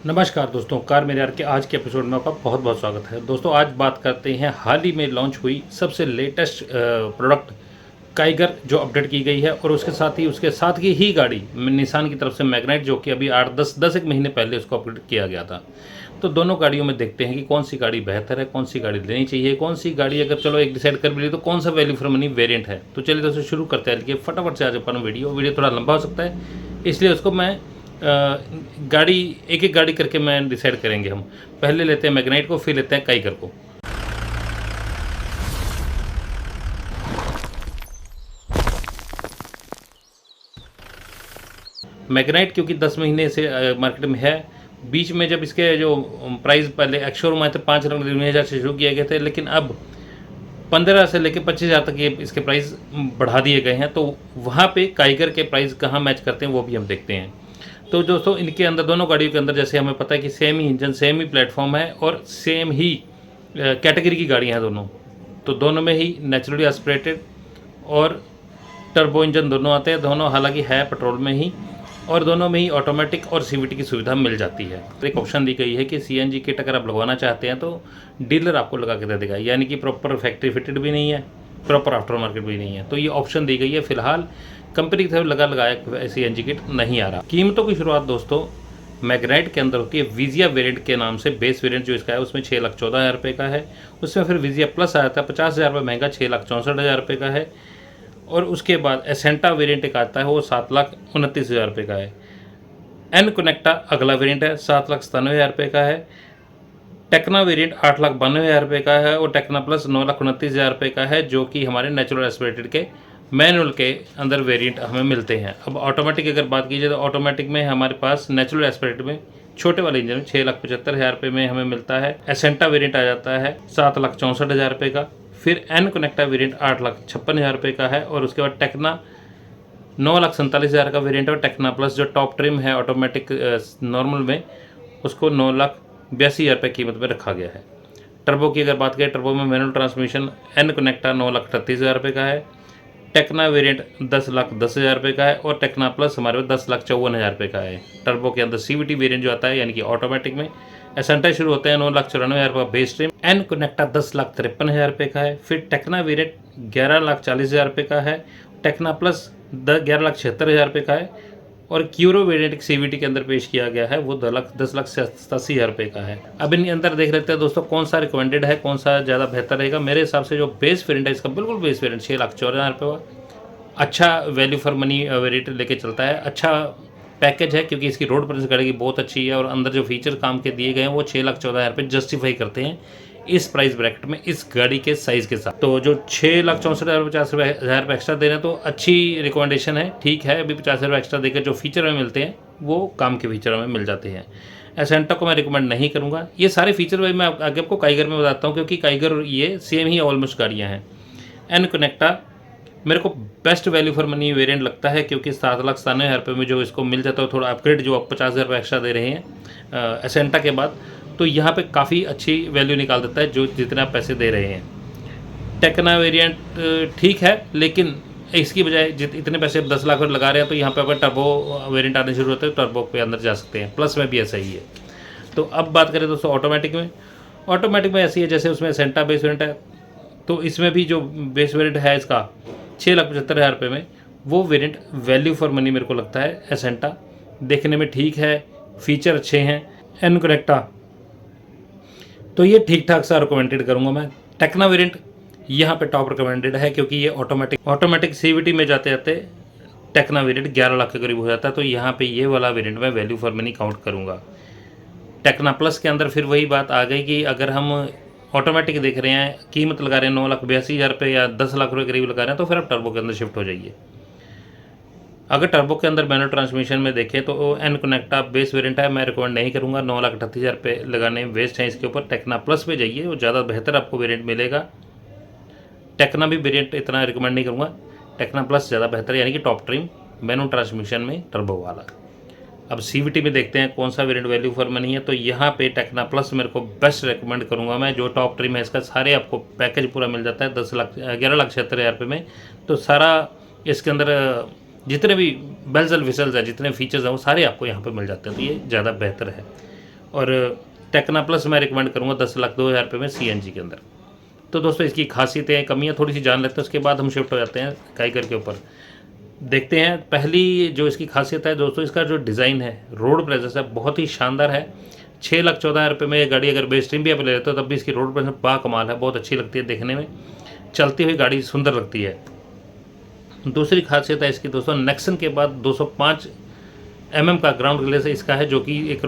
नमस्कार दोस्तों, कार मेरे यार के आज के एपिसोड में आपका बहुत बहुत स्वागत है। दोस्तों आज बात करते हैं हाल ही में लॉन्च हुई सबसे लेटेस्ट प्रोडक्ट काइगर जो अपडेट की गई है, और उसके साथ की ही गाड़ी निसान की तरफ से मैग्नाइट, जो कि अभी 8-10 एक महीने पहले उसको अपडेट किया गया था। तो दोनों गाड़ियों में देखते हैं कि कौन सी गाड़ी बेहतर है, कौन सी गाड़ी लेनी चाहिए, कौन सी गाड़ी अगर चलो एक डिसाइड कर भी ली तो कौन सा वैल्यू फॉर मनी वेरिएंट है। तो चलिए दोस्तों शुरू करते हैं कि फटाफट से आज अपन वीडियो थोड़ा लंबा हो सकता है, इसलिए उसको मैं गाड़ी एक एक गाड़ी करके मैं डिसाइड करेंगे। हम पहले लेते हैं मैग्नाइट को, फिर लेते हैं काइगर को। मैग्नाइट क्योंकि 10 महीने से मार्केट में है। बीच में जब इसके जो प्राइस पहले एक्स-शोरूम आए थे 5,90,000 से शुरू किए गए थे, लेकिन अब 15 से लेकर 25,000 तक ये इसके प्राइस बढ़ा दिए गए हैं। तो वहाँ पे काइगर के प्राइस कहाँ मैच करते हैं वो भी हम देखते हैं। तो दोस्तों इनके अंदर, दोनों गाड़ियों के अंदर, जैसे हमें पता है कि सेम ही इंजन, सेम ही प्लेटफॉर्म है और सेम ही कैटेगरी की गाड़ियाँ हैं दोनों। तो दोनों में ही नेचुरली एस्पिरेटेड और टर्बो इंजन दोनों आते हैं। दोनों हालांकि है पेट्रोल में ही, और दोनों में ही ऑटोमेटिक और सीवीटी की सुविधा मिल जाती है। एक ऑप्शन दी गई है कि सीएनजी किट अगर आप लगवाना चाहते हैं तो डीलर आपको लगा के दे देगा, यानी कि प्रॉपर फैक्ट्री फिटेड भी नहीं है, प्रॉपर आफ्टर मार्केट भी नहीं है। तो ये ऑप्शन दी गई है। फिलहाल कंपनी की तरफ लगाया सीएनजी किट नहीं आ रहा। कीमतों की शुरुआत दोस्तों मैग्नाइट के अंदर होती है विजिया वेरिएंट के नाम से। बेस वेरिएंट जो इसका है उसमें 6,14,000 रुपये का है। उसमें फिर विजिया प्लस आया था 50,000 रुपये महंगा, 6,64,000 रुपये का है। और उसके बाद एसेंटा वेरिएंट एक आता है, वो 7,29,000 रुपये का है। एन कनेक्टा अगला वेरिएंट है, 7,97,000 रुपये का है। टेक्ना वेरिएंट 8,92,000 रुपये का है, और टेक्ना प्लस 9,29,000 रुपये का है, जो कि हमारे नेचुरल एस्पिरेटेड के मैनुअल के अंदर वेरिएंट हमें मिलते हैं। अब ऑटोमेटिक अगर बात कीजिए तो ऑटोमेटिक में हमारे पास नेचुरल एस्पिरेटेड में छोटे वाले इंजन में 6,75,000 रुपये में हमें मिलता है। एसेंटा वेरिएंट आ जाता है 7,64,000 रुपये का। फिर एन कनेक्टा वेरिएंट 8,56,000 रुपये का है, और उसके बाद टेक्ना 9,47,000 का वेरिएंट है। और टेक्ना प्लस जो टॉप ट्रिम है ऑटोमेटिक नॉर्मल में, उसको 9,82,000 रुपये कीमत में रखा गया है। टर्बो की अगर बात करें, टर्बो में मैनुअल ट्रांसमिशन एन कनेक्टा 9,38,000 रुपये का है। टेक्ना वेरिएंट 10,10,000 रुपये का है, और टेक्ना प्लस हमारे पास 10,54,000 रुपये का है। टर्बो के अंदर सीवीटी वेरिएंट जो आता है, यानी कि ऑटोमेटिक में, एसेंटा शुरू होते हैं 9,94,000 रुपये का बेस ट्रिम। एन कनेक्टा 10,53,000 रुपये का है। फिर टेक्ना वेरिएंट 11,40,000 रुपये का है। टेक्ना प्लस 11,76,000 रुपये का है। और क्यूरो वेरिएंट सीवीटी के अंदर पेश किया गया है, वो 10,87,000 रुपये का है। अब इनके अंदर देख लेते हैं दोस्तों कौन सा रिकमेंडेड है, कौन सा ज़्यादा बेहतर रहेगा। मेरे हिसाब से जो बेस वेरिएंट है इसका, बिल्कुल बेस वेरिएंट 6,14,000 रुपये का अच्छा वैल्यू फॉर मनी वेरिएंट लेके चलता है। अच्छा पैकेज है, क्योंकि इसकी रोड प्रेजेंस गाड़ी की बहुत अच्छी है, और अंदर जो फीचर काम के दिए गए हैं वो 6,14,000 रुपये जस्टिफाई करते हैं इस प्राइस ब्रैकेट में, इस गाड़ी के साइज़ के साथ। तो जो 6,64,000 रुपये एक्स्ट्रा दे रहे हैं तो अच्छी रिकमेंडेशन है, ठीक है। अभी 50 रुपये एक्स्ट्रा देकर जो फीचर हमें मिलते हैं वो काम के फीचर हमें मिल जाते हैं। एसेंटा को मैं रिकमेंड नहीं करूँगा। ये सारे फीचर भाई मैं आगे आपको काइगर में बताता हूँ, क्योंकि काइगर ये सेम ही ऑलमोस्ट गाड़ियाँ हैं। एन कनेक्टा मेरे को best value for money variant लगता है, क्योंकि 7,97,000 रुपये में जो इसको मिल जाता है, थोड़ा अपग्रेड जो आप 50,000 रुपये एक्स्ट्रा दे रहे हैं एसेंटा के बाद, तो यहाँ पे काफ़ी अच्छी वैल्यू निकाल देता है जो जितने आप पैसे दे रहे हैं। टेक्ना वेरिएंट ठीक है, लेकिन इसकी बजाय इतने पैसे 10 लाख लगा रहे हैं, तो यहाँ पे अगर टर्बो वेरिएंट आने शुरू होते हैं टर्बो पे अंदर जा सकते हैं। प्लस में भी ऐसा ही है। तो अब बात करें दोस्तों ऑटोमेटिक में, ऑटोमेटिक में ऐसी है जैसे उसमें एसेंटा बेस वेरिएंट है, तो इसमें भी जो बेस वेरिएंट है इसका 6,75,000 रुपये में, वो वेरिएंट वैल्यू फॉर मनी मेरे को लगता है। एसेंटा देखने में ठीक है, फीचर अच्छे हैं। एन कनेक्टा तो ये ठीक ठाक सा रिकमेंडेड करूँगा मैं। टेक्ना वेरिएंट यहाँ पे टॉप रिकमेंडेड है, क्योंकि ये ऑटोमेटिक सीवीटी में जाते जाते टेक्ना वेरिएंट 11 लाख के करीब हो जाता है। तो यहाँ पे ये वाला वेरिएंट मैं वैल्यू फॉर मनी काउंट करूँगा। टेक्ना प्लस के अंदर फिर वही बात आ गई कि अगर हम ऑटोमेटिक देख रहे हैं, कीमत लगा रहे हैं 9,82,000 रुपये या 10 लाख रुपये करीब लगा रहे हैं, तो फिर आप टर्बो के अंदर शिफ्ट हो जाइए। अगर टर्बो के अंदर मैनुअल ट्रांसमिशन में देखें तो एन कनेक्टा बेस वेरिएंट है, मैं रिकमेंड नहीं करूँगा। 9,38,000 रुपये लगाने वेस्ट हैं इसके ऊपर। टेक्ना प्लस पे जाइए, वो ज़्यादा बेहतर आपको वेरिएंट मिलेगा। टेक्ना भी वेरिएंट इतना रिकमेंड नहीं करूँगा, टेक्ना प्लस ज़्यादा बेहतर है, यानी कि टॉप ट्रिम मैनुअल ट्रांसमिशन में टर्बो वाला। अब सीवीटी में देखते हैं कौन सा वेरिएंट वैल्यू फॉर मनी है। तो यहाँ पे टेक्ना प्लस मेरे को बेस्ट रिकमेंड करूँगा मैं। जो टॉप ट्रिम है इसका, सारे आपको पैकेज पूरा मिल जाता है 11,76,000 रुपये में। तो सारा इसके अंदर जितने भी बेल्स एंड विसल्स हैं, जितने फीचर्स हैं, वो सारे आपको यहाँ पे मिल जाते हैं। तो ये ज़्यादा बेहतर है। और टेक्ना प्लस मैं रिकमेंड करूँगा 10,02,000 रुपये में CNG के अंदर। तो दोस्तों इसकी खासियतें कमियाँ थोड़ी सी जान लेते हैं, उसके बाद हम शिफ्ट हो जाते हैं काइगर के ऊपर। देखते हैं पहली जो इसकी खासियत है दोस्तों, इसका जो डिज़ाइन है, रोड प्रेजेंस है, बहुत ही शानदार है। 6,14,000 रुपये में ये गाड़ी अगर बेस ट्रिम भी आप ले लेते हो तब भी इसकी रोड प्रेजेंस कमाल है, बहुत अच्छी लगती है देखने में, चलती हुई गाड़ी सुंदर लगती है। दूसरी खासियत है इसकी दोस्तों, नेक्सन के बाद 205 mm का ग्राउंड क्लियरेंस इसका है, जो कि एक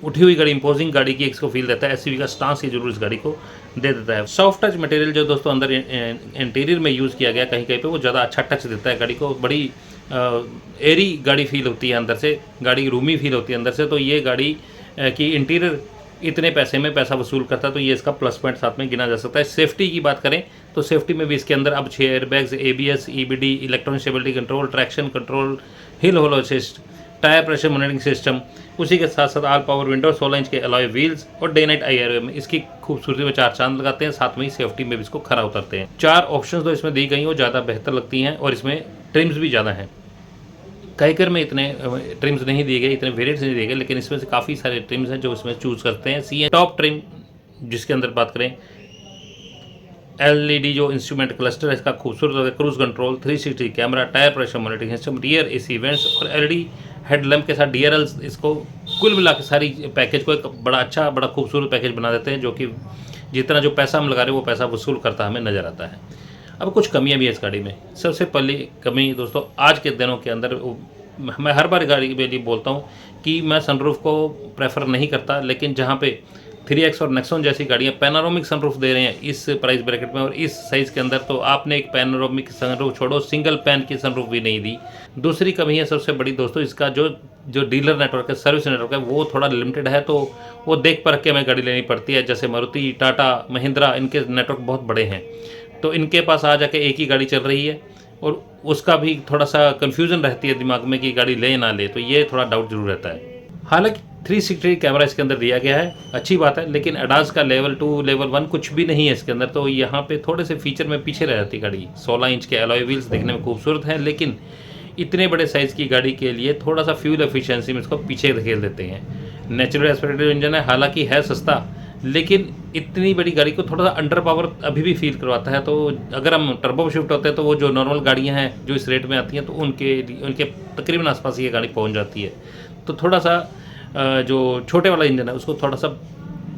उठी हुई गाड़ी, इंपोजिंग गाड़ी की इसको फील देता है। SUV का स्टांस ये जरूर इस गाड़ी को दे देता है। सॉफ्ट टच मटेरियल जो दोस्तों अंदर इंटीरियर में यूज़ किया गया, कहीं कहीं पे वो ज़्यादा अच्छा टच देता है गाड़ी को, बड़ी एरी गाड़ी फील होती है अंदर से, गाड़ी रूमी फील होती है अंदर से। तो ये गाड़ी की इंटीरियर इतने पैसे में पैसा वसूल करता है, तो ये इसका प्लस पॉइंट साथ में गिना जा सकता है। सेफ्टी की बात करें तो सेफ्टी में भी इसके अंदर अब 6 airbags, ABS, EBD, electronic stability control, traction control, hill hold assist, tyre pressure monitoring system, उसी के साथ साथ ऑल पावर विंडो, 16 इंच के अलॉय व्हील्स और डे नाइट IR में इसकी खूबसूरती में 4 चांद लगाते हैं, साथ में ही सेफ्टी में भी इसको खरा उतरते हैं। 4 ऑप्शंस तो इसमें दी गई वो ज़्यादा बेहतर लगती हैं और इसमें ट्रिम्स भी ज़्यादा हैं। काइगर में इतने ट्रिम्स नहीं दिए गए, इतने वेरिएंट्स नहीं दिए गए, लेकिन इसमें से काफ़ी सारे ट्रिम्स हैं जो इसमें चूज़ करते हैं। CN टॉप ट्रिम जिसके अंदर बात करें, LED जो इंस्ट्रूमेंट क्लस्टर है इसका खूबसूरत, cruise control, 360 camera, tyre pressure monitoring system, rear AC vents और LED हेडलैम्प के साथ DRLs, इसको कुल मिला के सारी पैकेज को एक बड़ा अच्छा, बड़ा खूबसूरत पैकेज बना देते हैं, जो कि जितना जो पैसा हम लगा रहे हैं वो पैसा वसूल करता हमें नज़र आता है। अब कुछ कमियां भी है इस गाड़ी में। सबसे पहली कमी दोस्तों, आज के दिनों के अंदर मैं हर बार गाड़ी के लिए बोलता हूं कि मैं सनरूफ को प्रेफर नहीं करता, लेकिन जहां पे 3X और नेक्सॉन जैसी गाड़ियां पैनोरामिक सनरूफ दे रहे हैं इस प्राइस ब्रैकेट में और इस साइज़ के अंदर, तो आपने एक पैनोरामिक सनरूफ छोड़ो, सिंगल पैन की सनरूफ भी नहीं दी। दूसरी कमी है सबसे बड़ी दोस्तों, इसका जो डीलर नेटवर्क है, सर्विस नेटवर्क है, वो थोड़ा लिमिटेड है, तो वो देख परख के हमें गाड़ी लेनी पड़ती है। जैसे मारुति, टाटा, महिंद्रा, इनके नेटवर्क बहुत बड़े हैं, तो इनके पास आ जाके एक ही गाड़ी चल रही है और उसका भी थोड़ा सा कन्फ्यूज़न रहती है दिमाग में कि गाड़ी ले ना ले, तो ये थोड़ा डाउट जरूर रहता है। हालांकि 360 कैमरा इसके अंदर दिया गया है, अच्छी बात है, लेकिन एडास का लेवल 2, लेवल 1 कुछ भी नहीं है इसके अंदर, तो यहाँ पे थोड़े से फीचर में पीछे रह जाती गाड़ी। 16 इंच के अलॉय व्हील्स देखने में खूबसूरत हैं, लेकिन इतने बड़े साइज़ की गाड़ी के लिए थोड़ा सा फ्यूल एफिशिएंसी में इसको पीछे धकेल देते हैं। नेचुरल एस्पिरेटेड इंजन है, हालांकि है सस्ता, लेकिन इतनी बड़ी गाड़ी को थोड़ा सा अंडर पावर अभी भी फील करवाता है। तो अगर हम टर्बो शिफ्ट होते हैं तो वो जो नॉर्मल गाड़ियाँ हैं जो इस रेट में आती हैं, तो उनके तकरीबन आसपास ये गाड़ी पहुंच जाती है। तो थोड़ा सा जो छोटे वाला इंजन है उसको थोड़ा सा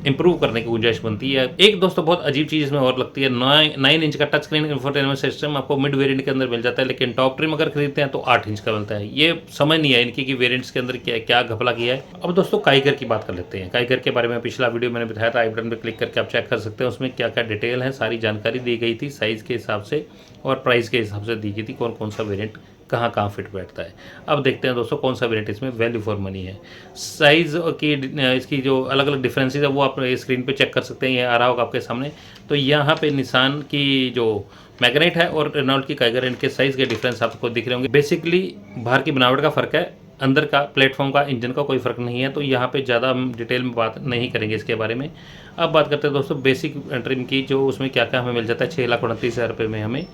इंप्रूव करने की गुंजाइश बनती है। एक दोस्तों बहुत अजीब चीज़ इसमें और लगती है, 9 इंच का टच स्क्रीन इंफोटेनमेंट सिस्टम आपको मिड वेरिएंट के अंदर मिल जाता है, लेकिन टॉप ट्रिम अगर खरीदते हैं तो 8 इंच का मिलता है। ये समझ नहीं है इनकी कि वेरिएंट्स के अंदर क्या घपला किया है। अब दोस्तों काइगर की बात कर लेते हैं। काइगर के बारे में पिछला वीडियो मैंने बताया था, आई बटन पर क्लिक करके आप चेक कर सकते हैं, उसमें क्या क्या डिटेल है, सारी जानकारी दी गई थी, साइज़ के हिसाब से और प्राइस के हिसाब से दी गई थी, कौन कौन सा वेरिएंट कहाँ कहाँ फिट बैठता है। अब देखते हैं दोस्तों कौन सा वेरिएंट इसमें वैल्यू फॉर मनी है। साइज़ की इसकी जो अलग अलग डिफरेंसेस है वो आप स्क्रीन पे चेक कर सकते हैं, ये आ रहा होगा आपके सामने। तो यहाँ पे निसान की जो मैग्नेट है और रेनॉल्ट की काइगर, इनके साइज़ के डिफरेंस आपको दिख रहे होंगे। बेसिकली बाहर की बनावट का फ़र्क है, अंदर का प्लेटफॉर्म का, इंजन का कोई फ़र्क नहीं है, तो यहाँ पे ज़्यादा हम डिटेल में बात नहीं करेंगे इसके बारे में। अब बात करते हैं दोस्तों बेसिक ट्रिम की, जो उसमें क्या क्या हमें मिल जाता है 6,29,000 रुपये में हमें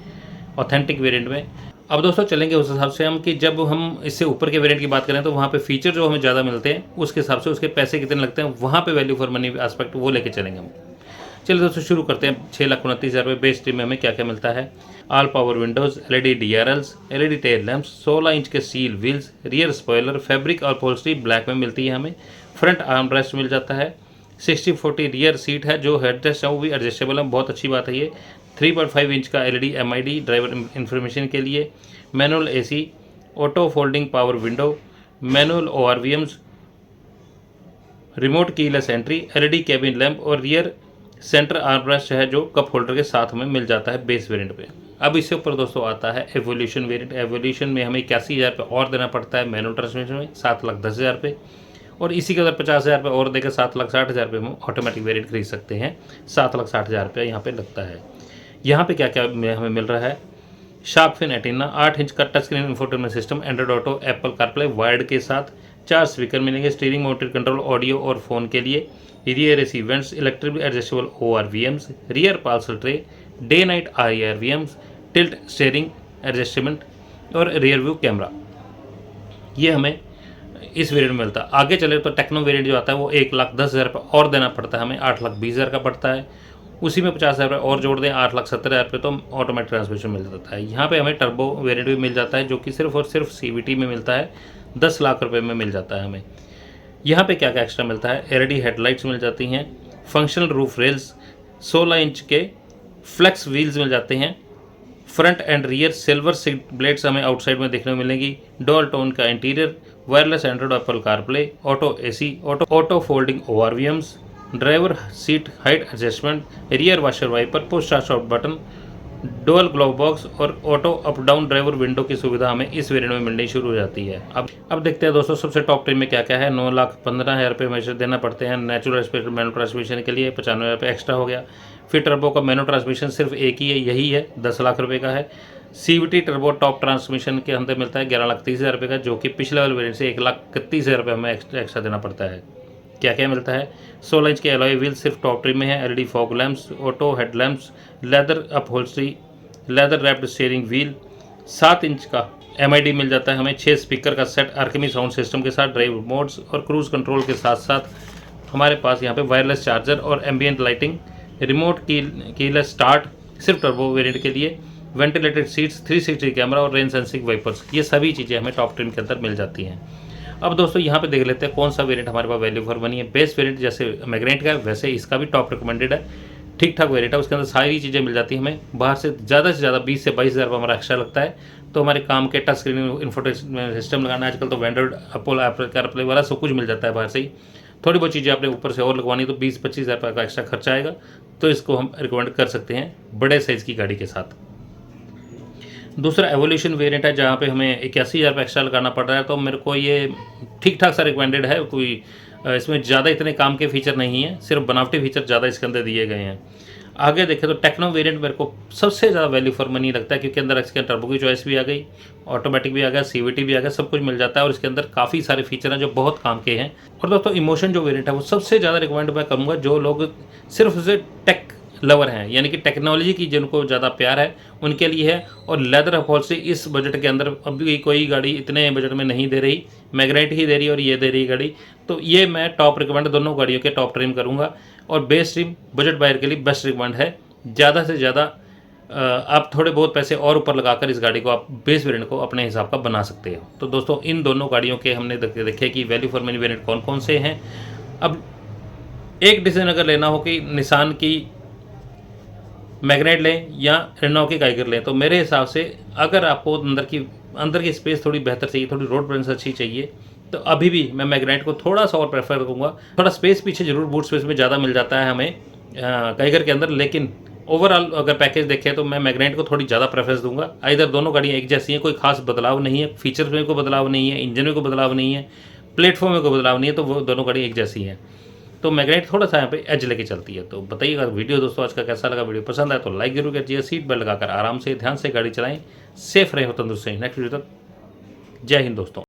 ऑथेंटिक वेरिएंट में। अब दोस्तों चलेंगे उस हिसाब से हम कि जब हम इससे ऊपर के वेरिएंट की बात करें तो वहाँ पे फीचर जो हमें ज़्यादा मिलते हैं उसके हिसाब से उसके पैसे कितने लगते हैं, वहाँ पे वैल्यू फॉर मनी एस्पेक्ट वो लेके चलेंगे हम। चलिए दोस्तों शुरू करते हैं। 6,29,000 रुपये बेस ट्रिम में हमें क्या क्या मिलता है। All power windows, LED DRLs, LED tail lamps, 16 inch के steel wheels, rear spoiler, fabric और अपहोल्स्ट्री ब्लैक में मिलती है हमें। फ्रंट आर्म रेस्ट मिल जाता है। 60/40 रियर सीट है, जो हेडरेस्ट है वो भी एडजस्टेबल है, बहुत अच्छी बात है ये। 3.5 इंच का LED MID ड्राइवर इंफॉर्मेशन के लिए। Manual AC, auto folding power window, manual ORVMs, remote keyless entry, LED cabin lamp और रियर सेंटर आर्मरेस्ट है जो कप होल्डर के साथ में मिल जाता है बेस वेरिएंट पे। अब इससे ऊपर दोस्तों आता है एवोल्यूशन वेरिएंट। एवोल्यूशन में हमें 81,000 रुपये और देना पड़ता है मैनुअल ट्रांसमिशन में, 7,10,000 रुपये, और इसी के अंदर 50,000 रुपये और देकर 7,60,000 रुपये में ऑटोमेटिक वेरिएंट खरीद सकते हैं। 7,60,000 रुपये यहाँ पे लगता है। यहाँ पे क्या क्या हमें मिल रहा है। शार्क फिन एंटीना, 8 इंच का touch screen infotainment system, Android auto, Apple CarPlay wired के साथ, 4 स्पीकर मिलेंगे, स्टीयरिंग माउंटेड कंट्रोल ऑडियो और फ़ोन के लिए, rear AC vents, electrically adjustable ORVMs, rear parcel tray, day night IRVMs, tilt steering adjustment और rear view camera. ये हमें इस वेरिएंट में मिलता है। आगे चले तो टेक्नो वेरिएंट जो आता है वो 1,10,000 रुपये और देना पड़ता है हमें, 8,20,000 का पड़ता है। उसी में 50,000 रुपये और जोड़ दें, 8,70,000 रुपये तो ऑटोमेटिक ट्रांसमिशन मिल जाता है। यहाँ पे हमें टर्बो वेरिएंट भी मिल जाता है जो कि सिर्फ और सिर्फ CVT में मिलता है, 10 लाख रुपये में मिल जाता है हमें। यहाँ पे क्या क्या एक्स्ट्रा मिलता है, LED हेडलाइट्स मिल जाती हैं, फंक्शनल रूफ रेल्स, 16 इंच के फ्लेक्स व्हील्स मिल जाते हैं, front and rear silver skid plates हमें आउटसाइड में देखने को मिलेंगी, डुअल टोन का interior, wireless Android Apple CarPlay, auto AC, auto folding ORVMs, driver seat height adjustment, rear washer wiper, push start button, dual glove box और auto up down driver window की सुविधा हमें इस वेरिएंट में मिलनी शुरू हो जाती है। अब देखते हैं दोस्तों सबसे टॉप ट्रिम में क्या क्या है। 9,15,000 रुपये हमें देना पड़ते हैं नेचुरल स्पीड मैनुअल ट्रांसमिशन के लिए, 95,000 रुपये एक्स्ट्रा हो गया। फिर टर्बो का मैनुअल ट्रांसमिशन सिर्फ एक ही है, यही है, 10 लाख रुपये का है। CVT टर्बो टॉप ट्रांसमिशन के अंदर मिलता है 11,30,000 रुपये का, जो कि पिछले वाले वेरिएंट से 1,31,000 रुपये हमें एक्स्ट्रा देना पड़ता है। क्या क्या मिलता है, 16 इंच के एलॉय व्हील सिर्फ टॉप ट्रिम में है, LED fog lamps, auto headlamps, leather upholstery, leather wrapped steering wheel, 7 inch का MID मिल जाता है हमें, 6 स्पीकर का सेट आर्केमी साउंड सिस्टम के साथ, ड्राइव मोड्स और क्रूज कंट्रोल के साथ साथ हमारे पास यहाँ पे वायरलेस चार्जर और ambient lighting, remote keyless start सिर्फ टर्बो वेरिएंट के लिए, वेंटिलेटेड सीट्स, 360 कैमरा और रेन सेंसिंग वाइपर्स, ये सभी चीज़ें हमें टॉप ट्रिम के अंदर मिल जाती हैं। अब दोस्तों यहाँ पे देख लेते हैं कौन सा वेरिएंट हमारे पास वैल्यू फॉर मनी है। बेस्ट वेरिएंट जैसे मैग्नेट का है वैसे इसका भी टॉप रिकमेंडेड है, ठीक ठाक वेरिएंट है, उसके अंदर सारी चीज़ें मिल जाती हैं हमें। बाहर से ज़्यादा 20 से 22,000 रुपये हमारा एक्स्ट्रा लगता है, तो हमारे काम के टच स्क्रीन इन्फोटेनमेंट सिस्टम लगाना, आजकल तो एंड्रॉइड एप्पल कारप्ले वाला सब कुछ मिल जाता है बाहर से ही। थोड़ी बहुत चीज़ें आपने ऊपर से और लगवानी तो 20-25,000 रुपये का एक्स्ट्रा खर्चा आएगा, तो इसको हम रिकमेंड कर सकते हैं बड़े साइज़ की गाड़ी के साथ। दूसरा एवोल्यूशन वेरिएंट है जहाँ पे हमें 81,000 रुपये एक्स्ट्रा लगाना पड़ रहा है, तो मेरे को ये ठीक ठाक सा रिकमेंडेड है, कोई इसमें ज़्यादा इतने काम के फीचर नहीं है, सिर्फ बनावटी फीचर ज़्यादा इसके अंदर दिए गए हैं। आगे देखें तो टेक्नो वेरिएंट मेरे को सबसे ज़्यादा वैल्यू फॉर मनी लगता है, क्योंकि अंदर इसके टर्बो की चॉइस भी आ गई, ऑटोमेटिक भी आ गया, CVT भी आ गया, सब कुछ मिल जाता है और इसके अंदर काफ़ी सारे फीचर हैं जो बहुत काम के हैं। और दोस्तों इमोशन जो वेरिएंट है वो सबसे ज़्यादा रिकमेंड मैं करूँगा जो लोग सिर्फ उसे टेक लवर हैं, यानी कि टेक्नोलॉजी की जिनको ज़्यादा प्यार है उनके लिए है। और लेदर अपहोल्स्ट्री इस बजट के अंदर अभी कोई गाड़ी इतने बजट में नहीं दे रही, मैग्नेट ही दे रही और ये दे रही गाड़ी, तो ये मैं टॉप रिकमेंड दोनों गाड़ियों के टॉप ट्रिम करूँगा। और बेस्ट ट्रिम बजट बायर के लिए बेस्ट रिकमेंड है, ज़्यादा से ज़्यादा आप थोड़े बहुत पैसे और ऊपर लगाकर इस गाड़ी को आप बेस वेरिएंट को अपने हिसाब का बना सकते हो। तो दोस्तों इन दोनों गाड़ियों के हमने देखे कि वैल्यू फॉर मनी वेरिएंट कौन कौन से हैं। अब एक डिसीजन अगर लेना हो कि निसान की मैग्नेट लें या रेनॉल्ट की काइगर लें, तो मेरे हिसाब से अगर आपको अंदर की स्पेस थोड़ी बेहतर चाहिए, थोड़ी रोड प्रेजेंस अच्छी चाहिए, तो अभी भी मैं मैग्नेट को थोड़ा सा और प्रेफर करूँगा। थोड़ा स्पेस पीछे जरूर बूट स्पेस में ज़्यादा मिल जाता है हमें काइगर के अंदर, लेकिन ओवरऑल अगर पैकेज देखें तो मैं मैग्नेट को थोड़ी ज़्यादा प्रेफरेंस दूंगा। इधर दोनों गाड़ियाँ एक जैसी हैं, कोई खास बदलाव नहीं है, फीचर्स में कोई बदलाव नहीं है, इंजन में कोई बदलाव नहीं है, प्लेटफॉर्म में कोई बदलाव नहीं है, तो वो दोनों गाड़ियाँ एक जैसी हैं। तो मैग्नेट थोड़ा सा यहाँ पे एज लेके चलती है। तो बताइएगा वीडियो दोस्तों आज का कैसा लगा, वीडियो पसंद आए तो लाइक जरूर कीजिए, सीट बेल्ट लगाकर आराम से ध्यान से गाड़ी चलाएं, सेफ रहें, हो तंदुरुस्त रहें। नेक्स्ट वीडियो तक जय हिंद दोस्तों।